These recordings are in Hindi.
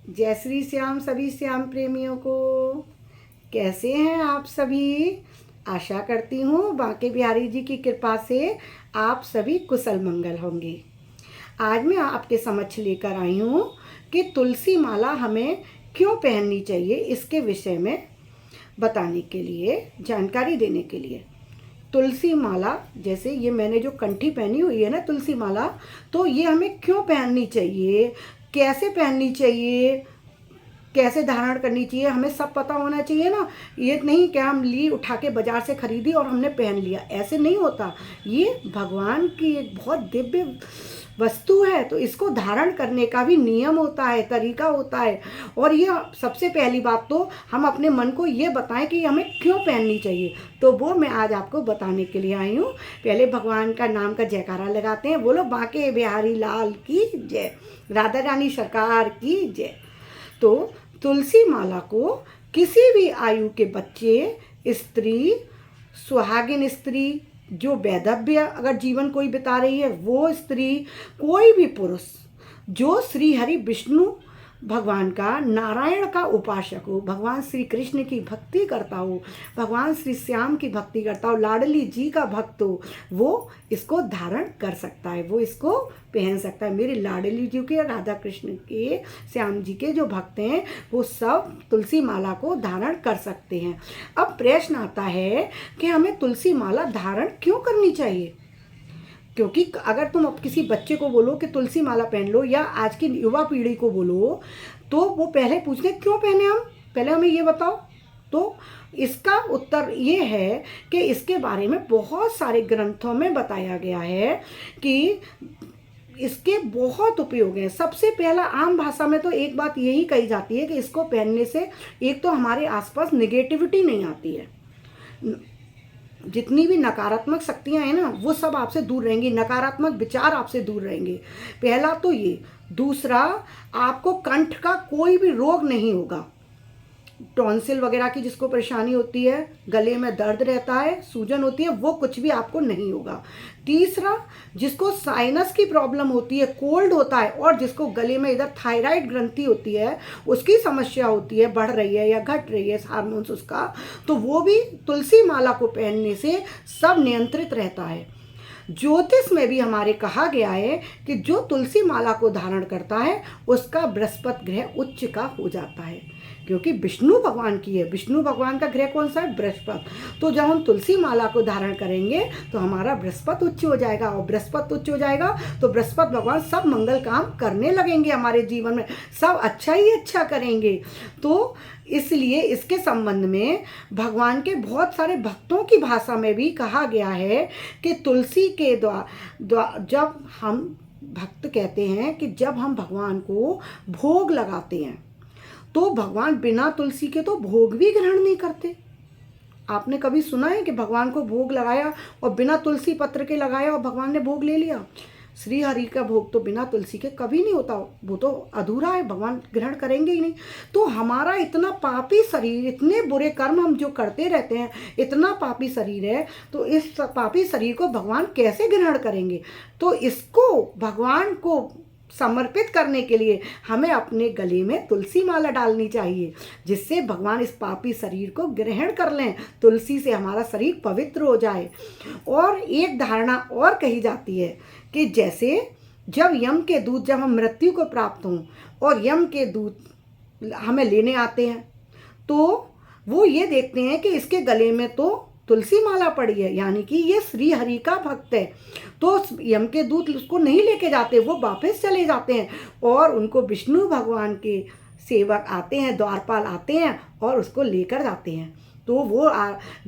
जय श्री श्याम सभी श्याम प्रेमियों को। कैसे हैं आप सभी? आशा करती हूँ बांके बिहारी जी की कृपा से आप सभी कुशल मंगल होंगे। आज मैं आपके समक्ष लेकर आई हूँ कि तुलसी माला हमें क्यों पहननी चाहिए, इसके विषय में बताने के लिए, जानकारी देने के लिए। तुलसी माला, जैसे ये मैंने जो कंठी पहनी हुई है ना तुलसी माला, तो ये हमें क्यों पहननी चाहिए, कैसे पहननी चाहिए, कैसे धारण करनी चाहिए, हमें सब पता होना चाहिए ना। ये नहीं कि हम ली उठा के बाजार से खरीदी और हमने पहन लिया, ऐसे नहीं होता। ये भगवान की एक बहुत दिव्य वस्तु है, तो इसको धारण करने का भी नियम होता है, तरीका होता है। और ये सबसे पहली बात तो हम अपने मन को ये बताएं कि हमें क्यों पहननी चाहिए, तो वो मैं आज आपको बताने के लिए आई हूँ। पहले भगवान का नाम का जयकारा लगाते हैं, बोलो बांके बिहारी लाल की जय, राधा रानी सरकार की जय। तो तुलसी माला को किसी भी आयु के बच्चे, स्त्री, सुहागिन स्त्री, जो वैधव्य अगर जीवन कोई बिता रही है वो स्त्री, कोई भी पुरुष जो श्री हरि विष्णु भगवान का, नारायण का उपासक हो, भगवान श्री कृष्ण की भक्ति करता हो, भगवान श्री श्याम की भक्ति करता हो, लाडली जी का भक्त हो, वो इसको धारण कर सकता है, वो इसको पहन सकता है। मेरे लाडली जी के, राधा कृष्ण के, श्याम जी के जो भक्त हैं वो सब तुलसी माला को धारण कर सकते हैं। अब प्रश्न आता है कि हमें तुलसी माला धारण क्यों करनी चाहिए? क्योंकि अगर तुम अब किसी बच्चे को बोलो कि तुलसी माला पहन लो, या आज की युवा पीढ़ी को बोलो, तो वो पहले पूछते क्यों पहने हम, पहले हमें ये बताओ। तो इसका उत्तर ये है कि इसके बारे में बहुत सारे ग्रंथों में बताया गया है कि इसके बहुत उपयोग हैं। सबसे पहला, आम भाषा में तो एक बात यही कही जाती है कि इसको पहनने से एक तो हमारे आसपास निगेटिविटी नहीं आती है, जितनी भी नकारात्मक शक्तियां हैं ना वो सब आपसे दूर रहेंगी, नकारात्मक विचार आपसे दूर रहेंगे। पहला तो ये। दूसरा, आपको कंठ का कोई भी रोग नहीं होगा। टॉन्सिल वगैरह की जिसको परेशानी होती है, गले में दर्द रहता है, सूजन होती है, वो कुछ भी आपको नहीं होगा। तीसरा, जिसको साइनस की प्रॉब्लम होती है, कोल्ड होता है, और जिसको गले में इधर थायराइड ग्रंथि होती है, उसकी समस्या होती है, बढ़ रही है या घट रही है हार्मोन्स उसका, तो वो भी तुलसी माला को पहनने से सब नियंत्रित रहता है। ज्योतिष में भी हमारे कहा गया है कि जो तुलसी माला को धारण करता है उसका बृहस्पति ग्रह उच्च का हो जाता है, क्योंकि विष्णु भगवान की है। विष्णु भगवान का ग्रह कौन सा है? बृहस्पति। तो जब हम तुलसी माला को धारण करेंगे तो हमारा बृहस्पति उच्च हो जाएगा, और बृहस्पति उच्च हो जाएगा तो बृहस्पति भगवान सब मंगल काम करने लगेंगे हमारे जीवन में, सब अच्छा ही अच्छा करेंगे। तो इसलिए इसके संबंध में भगवान के बहुत सारे भक्तों की भाषा में भी कहा गया है कि तुलसी के द्वारा जब हम भक्त कहते हैं कि जब हम भगवान को भोग लगाते हैं तो भगवान बिना तुलसी के तो भोग भी ग्रहण नहीं करते। आपने कभी सुना है कि भगवान को भोग लगाया और बिना तुलसी पत्र के लगाया और भगवान ने भोग ले लिया? श्री हरि का भोग तो बिना तुलसी के कभी नहीं होता, वो तो अधूरा है, भगवान ग्रहण करेंगे ही नहीं। तो हमारा इतना पापी शरीर, इतने बुरे कर्म हम जो करते रहते हैं, इतना पापी शरीर है, तो इस पापी शरीर को भगवान कैसे ग्रहण करेंगे? तो इसको भगवान को समर्पित करने के लिए हमें अपने गले में तुलसी माला डालनी चाहिए, जिससे भगवान इस पापी शरीर को ग्रहण कर लें, तुलसी से हमारा शरीर पवित्र हो जाए। और एक धारणा और कही जाती है कि जैसे जब यम के दूत, जब हम मृत्यु को प्राप्त हों और यम के दूत हमें लेने आते हैं, तो वो ये देखते हैं कि इसके गले में तो तुलसी माला पड़ी है, यानी कि ये श्री हरि का भक्त है। तो यम के दूत उसको नहीं लेके जाते, वो वापस चले जाते हैं, और उनको विष्णु भगवान के सेवक आते हैं, द्वारपाल आते हैं और उसको लेकर जाते हैं। तो वो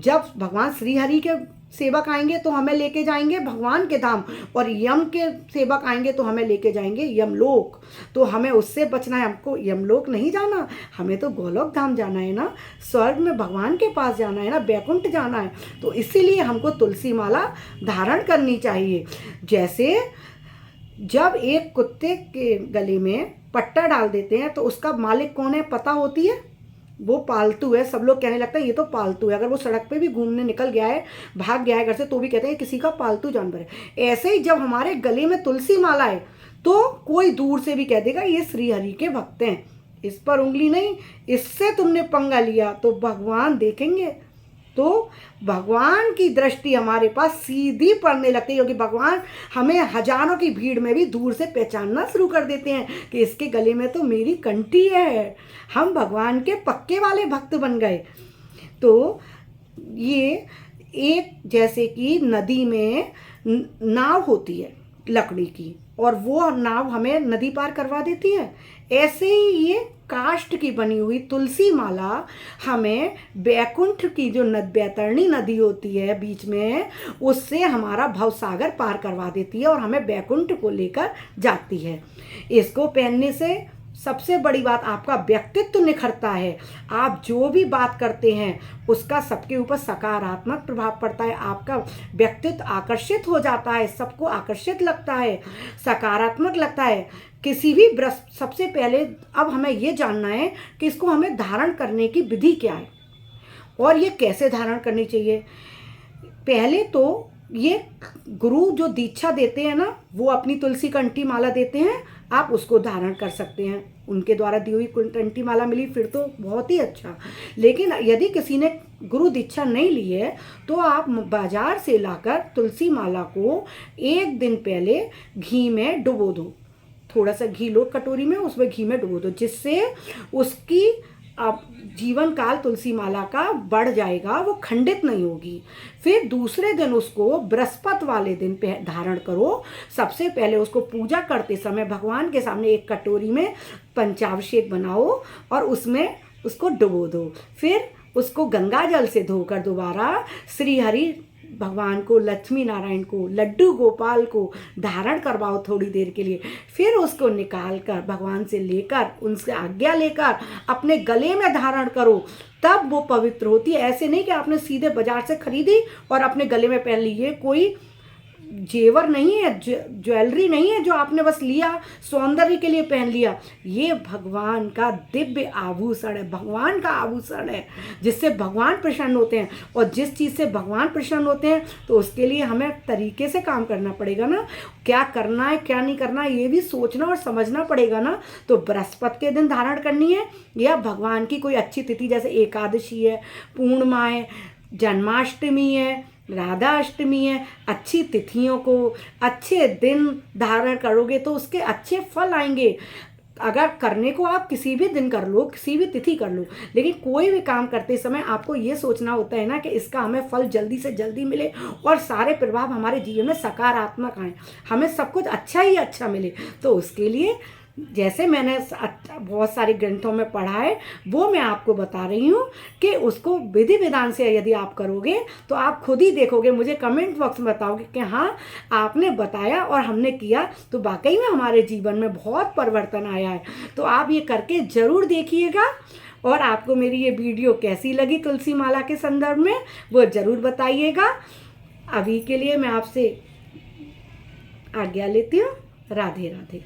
जब भगवान श्री हरि के सेवक आएंगे तो हमें लेके जाएंगे भगवान के धाम, और यम के सेवक आएंगे तो हमें लेके जाएंगे यमलोक। तो हमें उससे बचना है, हमको यमलोक नहीं जाना, हमें तो गोलोक धाम जाना है ना, स्वर्ग में भगवान के पास जाना है ना, बैकुंठ जाना है। तो इसीलिए हमको तुलसी माला धारण करनी चाहिए। जैसे जब एक कुत्ते के गले में पट्टा डाल देते हैं तो उसका मालिक कौन है पता होती है? वो पालतू है। सब लोग कहने लगता है ये तो पालतू है, अगर वो सड़क पे भी घूमने निकल गया है, भाग गया है घर से, तो भी कहते हैं किसी का पालतू जानवर है। ऐसे ही जब हमारे गले में तुलसी माला है तो कोई दूर से भी कह देगा ये श्री हरि के भक्त हैं, इस पर उंगली नहीं, इससे तुमने पंगा लिया तो भगवान देखेंगे। तो भगवान की दृष्टि हमारे पास सीधी पड़ने लगती है, क्योंकि भगवान हमें हजारों की भीड़ में भी दूर से पहचानना शुरू कर देते हैं कि इसके गले में तो मेरी कंठी है। हम भगवान के पक्के वाले भक्त बन गए। तो ये एक, जैसे कि नदी में नाव होती है लकड़ी की, और वो नाव हमें नदी पार करवा देती है, ऐसे ही ये काष्ठ की बनी हुई तुलसी माला हमें बैकुंठ की जो बैतरणी नदी होती है बीच में, उससे हमारा भवसागर पार करवा देती है और हमें बैकुंठ को लेकर जाती है। इसको पहनने से सबसे बड़ी बात, आपका व्यक्तित्व निखरता है। आप जो भी बात करते हैं उसका सबके ऊपर सकारात्मक प्रभाव पड़ता है। आपका व्यक्तित्व आकर्षित हो जाता है, सबको आकर्षित लगता है, सकारात्मक लगता है। किसी भी सबसे पहले अब हमें ये जानना है कि इसको हमें धारण करने की विधि क्या है और ये कैसे धारण करनी चाहिए। पहले तो ये गुरु जो दीक्षा देते हैं ना, वो अपनी तुलसी कंठी माला देते हैं, आप उसको धारण कर सकते हैं। उनके द्वारा दी हुई कंठी माला मिली फिर तो बहुत ही अच्छा। लेकिन यदि किसी ने गुरु दीक्षा नहीं ली है तो आप बाजार से लाकर तुलसी माला को एक दिन पहले घी में डुबो दो। थोड़ा सा घी लो कटोरी में, उसमें घी में डुबो दो, जिससे उसकी अब जीवन काल तुलसी माला का बढ़ जाएगा, वो खंडित नहीं होगी। फिर दूसरे दिन उसको बृहस्पति वाले दिन पे धारण करो। सबसे पहले उसको पूजा करते समय भगवान के सामने एक कटोरी में पंचाभिषेक बनाओ और उसमें उसको डुबो दो। फिर उसको गंगा जल से धोकर दोबारा श्री हरि भगवान को, लक्ष्मी नारायण को, लड्डू गोपाल को धारण करवाओ थोड़ी देर के लिए। फिर उसको निकाल कर भगवान से लेकर, उनसे आज्ञा लेकर अपने गले में धारण करो, तब वो पवित्र होती है। ऐसे नहीं कि आपने सीधे बाजार से खरीदी और अपने गले में पहन ली। ये कोई जेवर नहीं है, ज्वेलरी नहीं है जो आपने बस लिया सौंदर्य के लिए पहन लिया। ये भगवान का दिव्य आभूषण है, भगवान का आभूषण है, जिससे भगवान प्रसन्न होते हैं। और जिस चीज़ से भगवान प्रसन्न होते हैं तो उसके लिए हमें तरीके से काम करना पड़ेगा ना, क्या करना है क्या नहीं करना है ये भी सोचना और समझना पड़ेगा ना। तो बृहस्पति के दिन धारण करनी है, या भगवान की कोई अच्छी तिथि जैसे एकादशी है, पूर्णिमा है, जन्माष्टमी है, राधा अष्टमी है, अच्छी तिथियों को अच्छे दिन धारण करोगे तो उसके अच्छे फल आएंगे। अगर करने को आप किसी भी दिन कर लो, किसी भी तिथि कर लो, लेकिन कोई भी काम करते समय आपको ये सोचना होता है ना कि इसका हमें फल जल्दी से जल्दी मिले और सारे प्रभाव हमारे जीवन में सकारात्मक आए, हमें सब कुछ अच्छा ही अच्छा मिले। तो उसके लिए जैसे मैंने बहुत सारे ग्रंथों में पढ़ा है वो मैं आपको बता रही हूँ कि उसको विधि विधान से यदि आप करोगे तो आप खुद ही देखोगे, मुझे कमेंट बॉक्स में बताओगे कि हाँ आपने बताया और हमने किया तो वाकई में हमारे जीवन में बहुत परिवर्तन आया है। तो आप ये करके ज़रूर देखिएगा और आपको मेरी ये वीडियो कैसी लगी तुलसी माला के संदर्भ में वो ज़रूर बताइएगा। अभी के लिए मैं आपसे आज्ञा लेती हूँ। राधे राधे।